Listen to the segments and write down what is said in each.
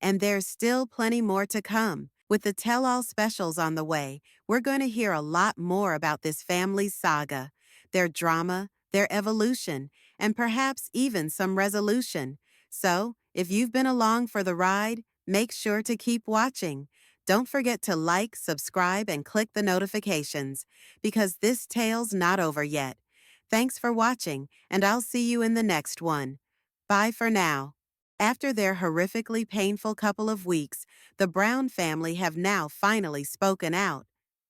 And there's still plenty more to come. With the tell-all specials on the way, we're going to hear a lot more about this family's saga, their drama, their evolution, and perhaps even some resolution. So, if you've been along for the ride, make sure to keep watching. Don't forget to like, subscribe, and click the notifications, because this tale's not over yet. Thanks for watching, and I'll see you in the next one. Bye for now. After their horrifically painful couple of weeks, the Brown family have now finally spoken out.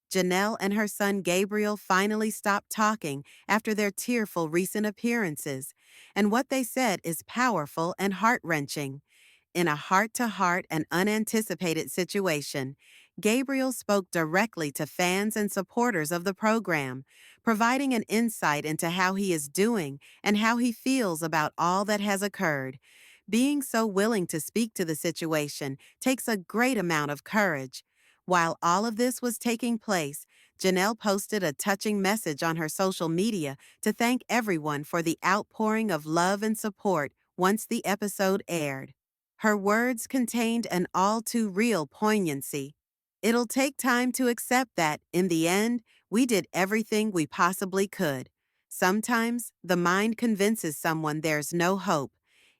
Janelle and her son Gabriel finally stopped talking after their tearful recent appearances, and what they said is powerful and heart-wrenching. In a heart-to-heart and unanticipated situation, Gabriel spoke directly to fans and supporters of the program, providing an insight into how he is doing and how he feels about all that has occurred. Being so willing to speak to the situation takes a great amount of courage. While all of this was taking place, Janelle posted a touching message on her social media to thank everyone for the outpouring of love and support once the episode aired. Her words contained an all-too-real poignancy. It'll take time to accept that, in the end, we did everything we possibly could. Sometimes, the mind convinces someone there's no hope,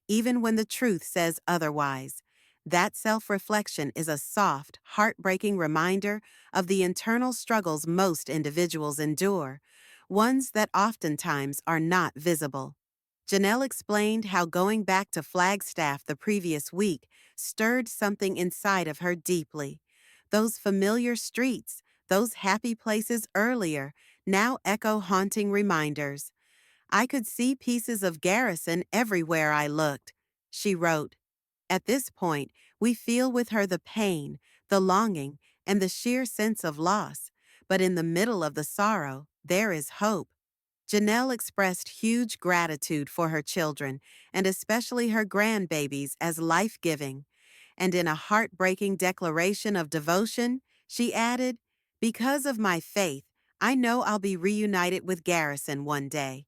even when the truth says otherwise. That self-reflection is a soft, heartbreaking reminder of the internal struggles most individuals endure, ones that oftentimes are not visible. Janelle explained how going back to Flagstaff the previous week stirred something inside of her deeply. Those familiar streets, those happy places earlier, now echo haunting reminders. I could see pieces of Garrison everywhere I looked, she wrote. At this point, we feel with her the pain, the longing, and the sheer sense of loss. But in the middle of the sorrow, there is hope. Janelle expressed huge gratitude for her children, and especially her grandbabies, as life-giving. And in a heartbreaking declaration of devotion, she added, "Because of my faith, I know I'll be reunited with Garrison one day."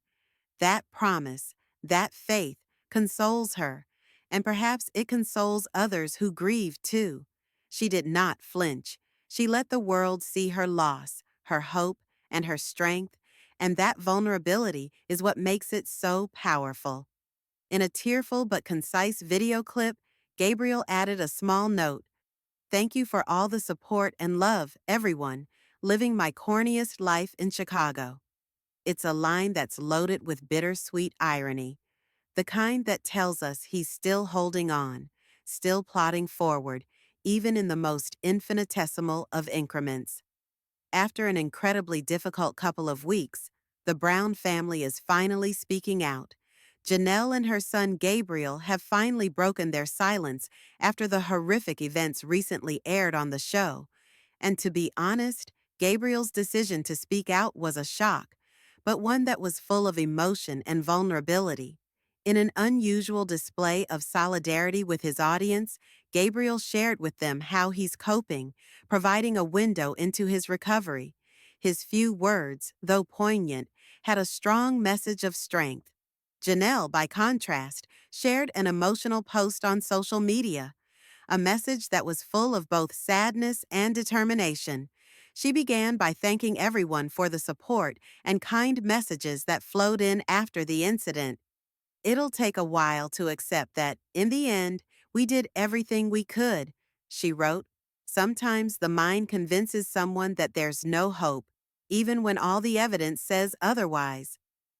That promise, that faith, consoles her, and perhaps it consoles others who grieve too. She did not flinch. She let the world see her loss, her hope, and her strength, and that vulnerability is what makes it so powerful. In a tearful but concise video clip, Gabriel added a small note. "Thank you for all the support and love, everyone, living my corniest life in Chicago." It's a line that's loaded with bittersweet irony, the kind that tells us he's still holding on, still plodding forward, even in the most infinitesimal of increments. After an incredibly difficult couple of weeks, the Brown family is finally speaking out. Janelle and her son Gabriel have finally broken their silence after the horrific events recently aired on the show. And to be honest, Gabriel's decision to speak out was a shock, but one that was full of emotion and vulnerability. In an unusual display of solidarity with his audience, Gabriel shared with them how he's coping, providing a window into his recovery. His few words, though poignant, had a strong message of strength. Janelle, by contrast, shared an emotional post on social media, a message that was full of both sadness and determination. She began by thanking everyone for the support and kind messages that flowed in after the incident. "It'll take a while to accept that, in the end, we did everything we could," she wrote. "Sometimes the mind convinces someone that there's no hope, even when all the evidence says otherwise."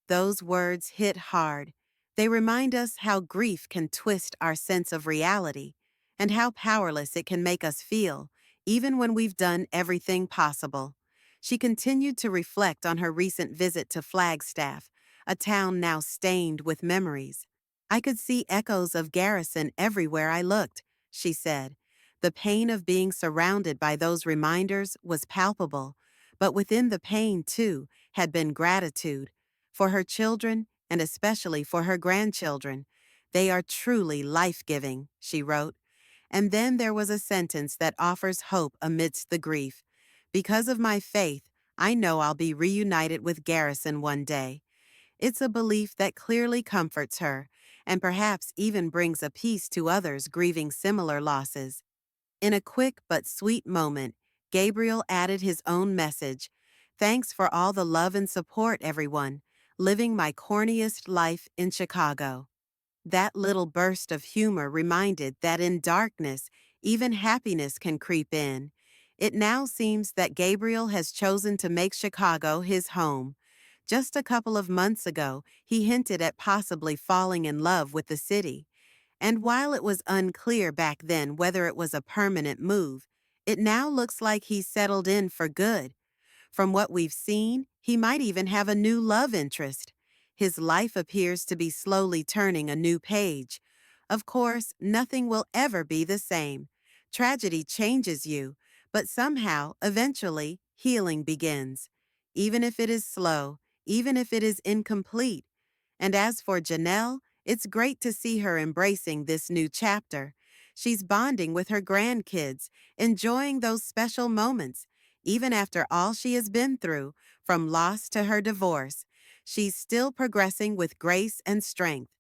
Those words hit hard. They remind us how grief can twist our sense of reality, and how powerless it can make us feel, even when we've done everything possible. She continued to reflect on her recent visit to Flagstaff, a town now stained with memories. "I could see echoes of Garrison everywhere I looked," she said. The pain of being surrounded by those reminders was palpable, but within the pain, too, had been gratitude. For her children, and especially for her grandchildren, "They are truly life-giving," she wrote. And then there was a sentence that offers hope amidst the grief. "Because of my faith, I know I'll be reunited with Garrison one day." It's a belief that clearly comforts her, and perhaps even brings a peace to others grieving similar losses. In a quick but sweet moment, Gabriel added his own message. "Thanks for all the love and support, everyone. Living my corniest life in Chicago." That little burst of humor reminded that in darkness, even happiness can creep in. It now seems that Gabriel has chosen to make Chicago his home. Just a couple of months ago, he hinted at possibly falling in love with the city. And while it was unclear back then whether it was a permanent move, it now looks like he's settled in for good. From what we've seen, he might even have a new love interest. His life appears to be slowly turning a new page. Of course, nothing will ever be the same. Tragedy changes you, but somehow, eventually, healing begins. Even if it is slow, even if it is incomplete. And as for Janelle, it's great to see her embracing this new chapter. She's bonding with her grandkids, enjoying those special moments. Even after all she has been through, from loss to her divorce, she's still progressing with grace and strength.